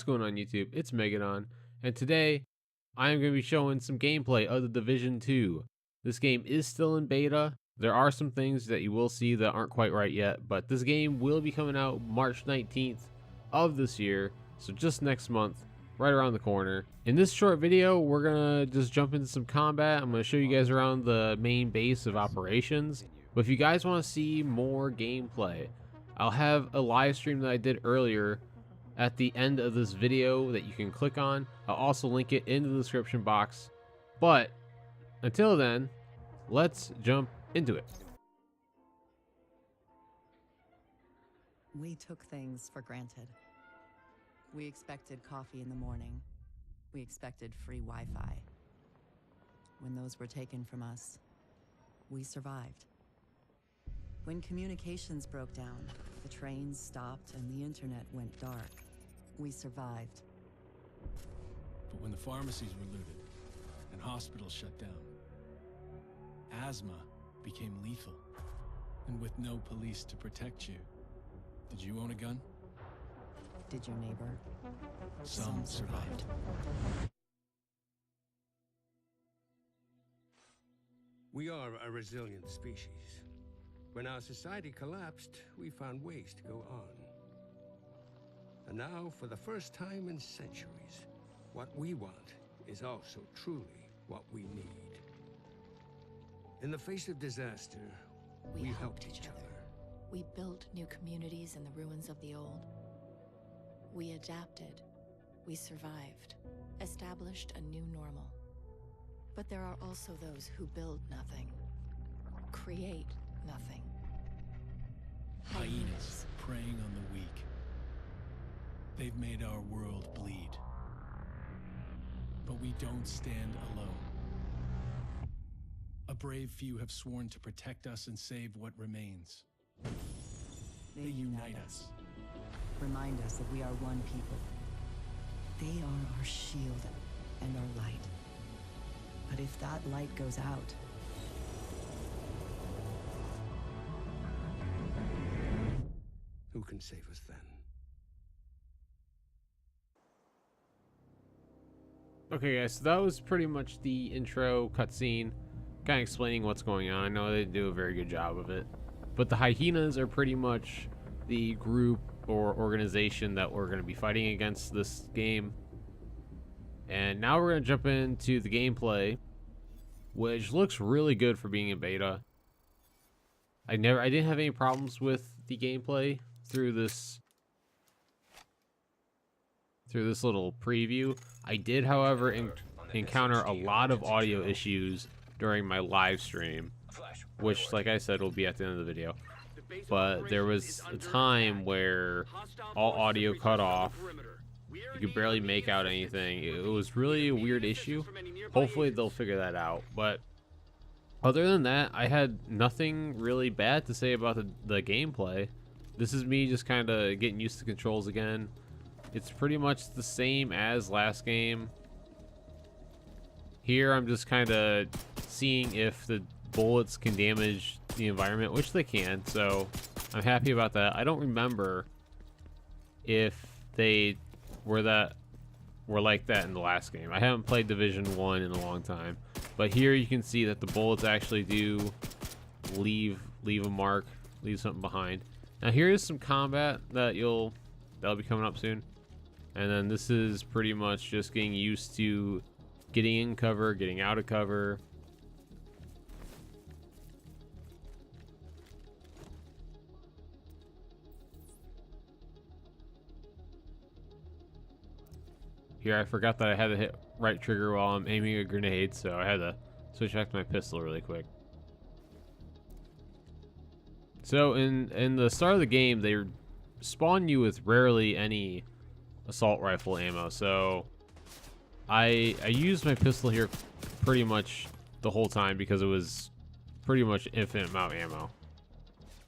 going on YouTube? It's Megadon, and today I am going to be showing some gameplay of The Division 2. This game is still in beta. There are some things that you will see that aren't quite right yet, but this game will be coming out March 19th of this year, so just next month, right around the corner. In this short video, we're going to just jump into some combat. I'm going to show you guys around the main base of operations, but if you guys want to see more gameplay, I'll have a live stream that I did earlier at the end of this video that you can click on. I'll also link it in the description box. But until then, let's jump into it. We took things for granted. We expected coffee in the morning. We expected free Wi-Fi. When those were taken from us, we survived. When communications broke down, the trains stopped and the internet went dark, we survived. But when the pharmacies were looted and hospitals shut down, asthma became lethal. And with no police to protect you, did you own a gun? Did your neighbor? Some survived. We are a resilient species. When our society collapsed, we found ways to go on. And now, for the first time in centuries, what we want is also truly what we need. In the face of disaster, we helped each other. We built new communities in the ruins of the old. We adapted. We survived. Established a new normal. But there are also those who build nothing. Create nothing. Hyenas preying on the weak. They've made our world bleed. But we don't stand alone. A brave few have sworn to protect us and save what remains. They unite us. Remind us that we are one people. They are our shield and our light. But if that light goes out, who can save us then? Okay guys, so that was pretty much the intro cutscene, kind of explaining what's going on. I know they do a very good job of it. But the hyenas are pretty much the group or organization that we're going to be fighting against this game. And now we're going to jump into the gameplay, which looks really good for being in beta. I didn't have any problems with the gameplay through this little preview. I did, however, encounter a lot of audio issues during my live stream, which, like I said, will be at the end of the video. But there was a time where all audio cut off. You could barely make out anything. It was really a weird issue. Hopefully they'll figure that out. But other than that, I had nothing really bad to say about the gameplay. This is me just kind of getting used to controls again. It's pretty much the same as last game. Here I'm just kind of seeing if the bullets can damage the environment, which they can, so I'm happy about that. I don't remember if they were like that in the last game. I haven't played Division 1 in a long time, but here you can see that the bullets actually do leave a mark, leave something behind. Now here is some combat that'll be coming up soon. And then this is pretty much just getting used to getting in cover, getting out of cover. Here I forgot that I had to hit right trigger while I'm aiming a grenade, so I had to switch back to my pistol really quick. So in the start of the game, they spawn you with rarely any assault rifle ammo, so I used my pistol here pretty much the whole time because it was pretty much infinite amount of ammo.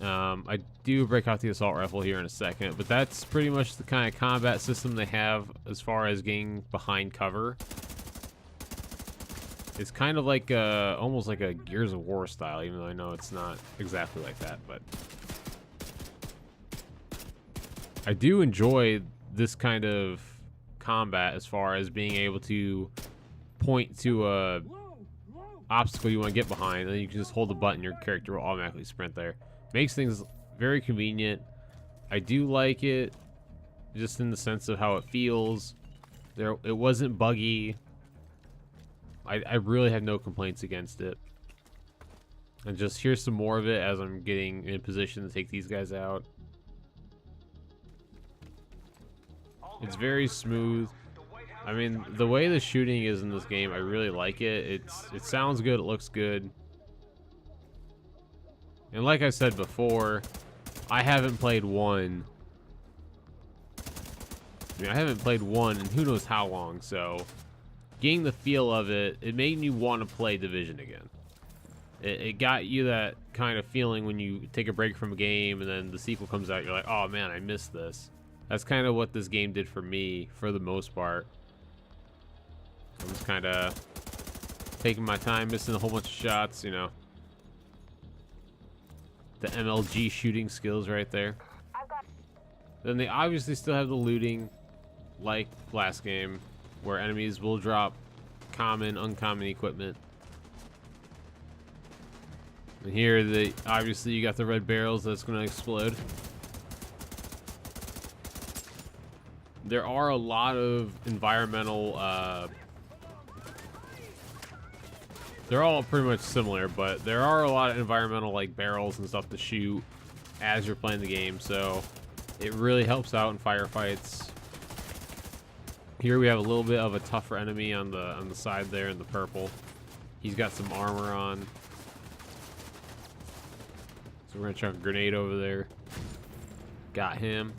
I do break out the assault rifle here in a second, but that's pretty much the kind of combat system they have as far as getting behind cover. It's kind of like almost like a Gears of War style, even though I know it's not exactly like that, but I do enjoy this kind of combat as far as being able to point to a obstacle you want to get behind, and then you can just hold the button, your character will automatically sprint there. Makes things very convenient. I do like it just in the sense of how it feels. It wasn't buggy. I really have no complaints against it. And just here's some more of it as I'm getting in position to take these guys out. It's very smooth. I mean, the way the shooting is in this game, I really like it. It sounds good, it looks good. And like I said before, I haven't played one. I mean, I haven't played one in who knows how long, so getting the feel of it, it made me want to play Division again. It got you that kind of feeling when you take a break from a game and then the sequel comes out, you're like, oh man, I missed this. That's kind of what this game did for me, for the most part. I'm just kind of taking my time, missing a whole bunch of shots, you know. The MLG shooting skills right there. Then they obviously still have the looting, like last game, where enemies will drop common, uncommon equipment. And here, obviously you got the red barrels that's going to explode. There are a lot of environmental, they're all pretty much similar, but there are a lot of environmental like barrels and stuff to shoot as you're playing the game, so it really helps out in firefights. Here we have a little bit of a tougher enemy on the side there in the purple. He's got some armor on. So we're gonna chuck a grenade over there. Got him.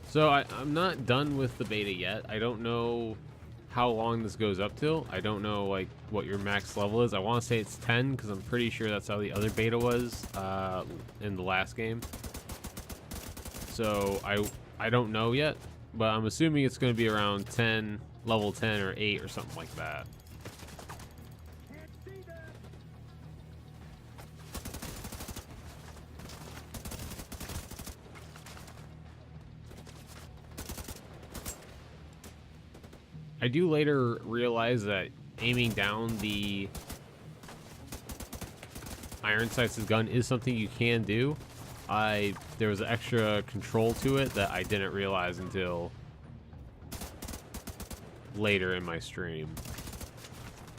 So I'm not done with the beta yet. I don't know how long this goes up till. I don't know like what your max level is. I want to say it's 10 because I'm pretty sure that's how the other beta was in the last game. So I don't know yet, but I'm assuming it's going to be around 10, level 10 or 8 or something like that. I do later realize that aiming down the iron sights' gun is something you can do. There was extra control to it that I didn't realize until later in my stream,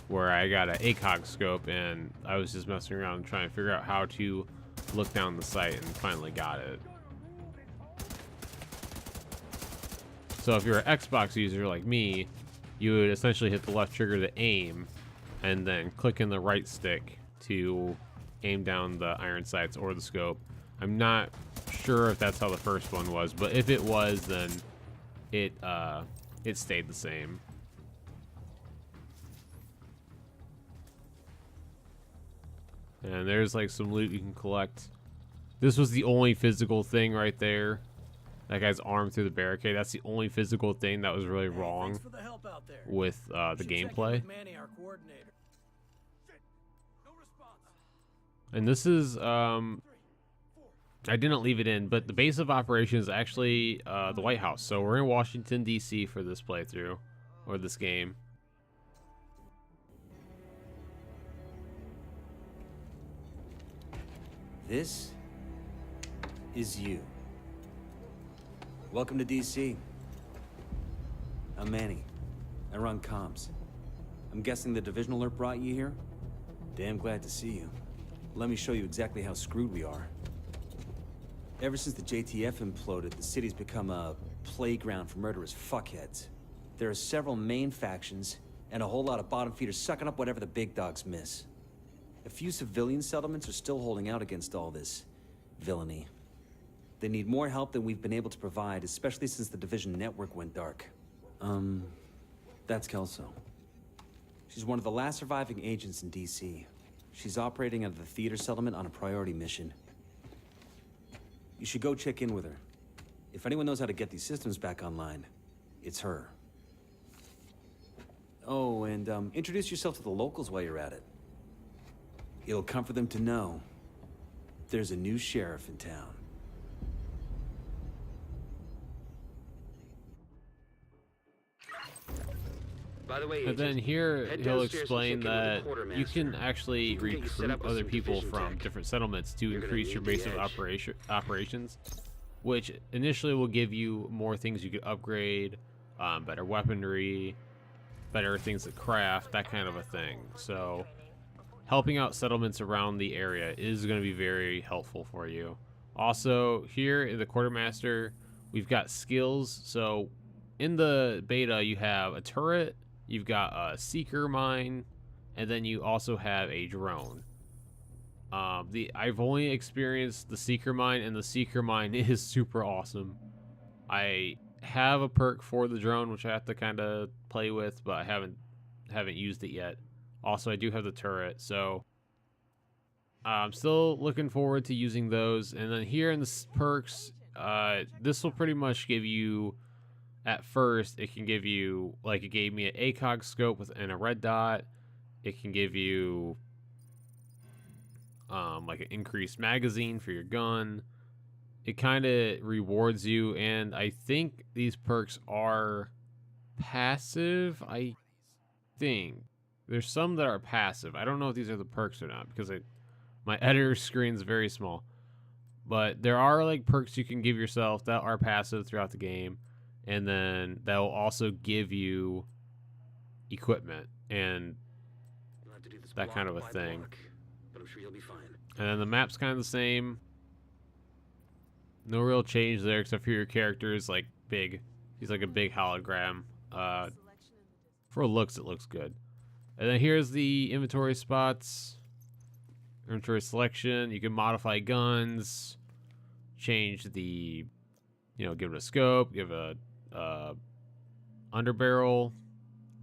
where I got an ACOG scope and I was just messing around trying to figure out how to look down the sight and finally got it. So if you're an Xbox user like me, you would essentially hit the left trigger to aim and then click in the right stick to aim down the iron sights or the scope. I'm not sure if that's how the first one was, but if it was, then it stayed the same. And there's like some loot you can collect. This was the only physical thing right there. That guy's arm through the barricade. That's the only physical thing that was really wrong with the gameplay. And this is, I didn't leave it in, but the base of operations is actually the White House. So we're in Washington, D.C. for this playthrough, or this game. This is you. Welcome to DC. I'm Manny. I run comms. I'm guessing the Division alert brought you here? Damn glad to see you. Let me show you exactly how screwed we are. Ever since the JTF imploded, the city's become a playground for murderous fuckheads. There are several main factions, and a whole lot of bottom feeders sucking up whatever the big dogs miss. A few civilian settlements are still holding out against all this villainy. They need more help than we've been able to provide, especially since the Division network went dark. That's Kelso. She's one of the last surviving agents in DC. She's operating out of the theater settlement on a priority mission. You should go check in with her. If anyone knows how to get these systems back online, it's her. Oh, and introduce yourself to the locals while you're at it. It'll comfort them to know there's a new sheriff in town. By the way, And then Agent, here head he'll downstairs and explain check in with the that you quartermaster. can actually He can get you set recruit up with other some people division from tech. different settlements to You're gonna increase your need the base of edge. operations, which initially will give you more things you could upgrade, better weaponry, better things to craft, that kind of a thing. So helping out settlements around the area is going to be very helpful for you. Also, here in the quartermaster, we've got skills. So in the beta, you have a turret, you've got a seeker mine, and then you also have a drone. I've only experienced the seeker mine, and the seeker mine is super awesome. I have a perk for the drone, which I have to kind of play with, but I haven't used it yet. Also, I do have the turret, so I'm still looking forward to using those. And then here in the perks, this will pretty much give you, at first, it can give you, like it gave me an ACOG scope and a red dot. It can give you like an increased magazine for your gun. It kind of rewards you, and I think these perks are passive. I think there's some that are passive. I don't know if these are the perks or not, because my editor screen is very small. But there are like perks you can give yourself that are passive throughout the game, and then that will also give you equipment and You'll have to do this that kind of a block by thing. block, but I'm sure you'll be fine. And then the map's kind of the same. No real change there, except for your character is like big. He's like a big hologram. For looks, it looks good. And then here's the inventory spots. Inventory selection. You can modify guns, change the, give it a scope, give a underbarrel,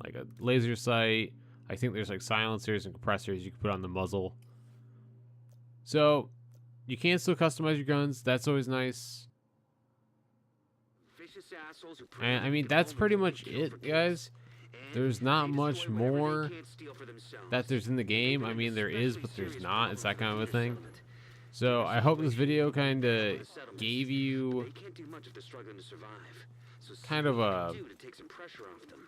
like a laser sight. I think there's like silencers and compressors you can put on the muzzle. So you can still customize your guns. That's always nice. Vicious assholes who prey And I on mean, the that's pretty development much and kill it, for kills. guys. And There's not they much destroy whatever they more can't steal for themselves. that there's in the game. I mean, there is, but there's not. It's that kind of a thing. So Keep I hope this yourself video away from kind the of settlements. gave They you can't do much if they're struggling to survive. So see kind what of you a can do to take some pressure off them.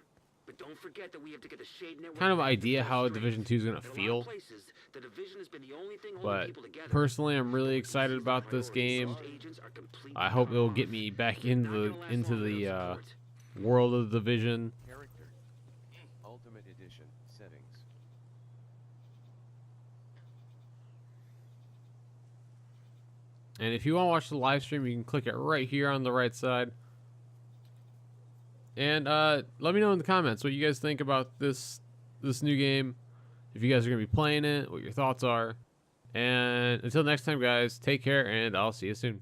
But don't forget that we have to get the Shade Network kind of back to idea full how strength. Division 2 is going In to a lot of feel. places, the Division has been the only thing holding But people together. personally, I'm really excited about this game. I hope it will get me back into the world of the Division. Character. Ultimate Edition settings. And if you want to watch the live stream, you can click it right here on the right side. And let me know in the comments what you guys think about this new game. If you guys are going to be playing it, what your thoughts are. And until next time, guys, take care, and I'll see you soon.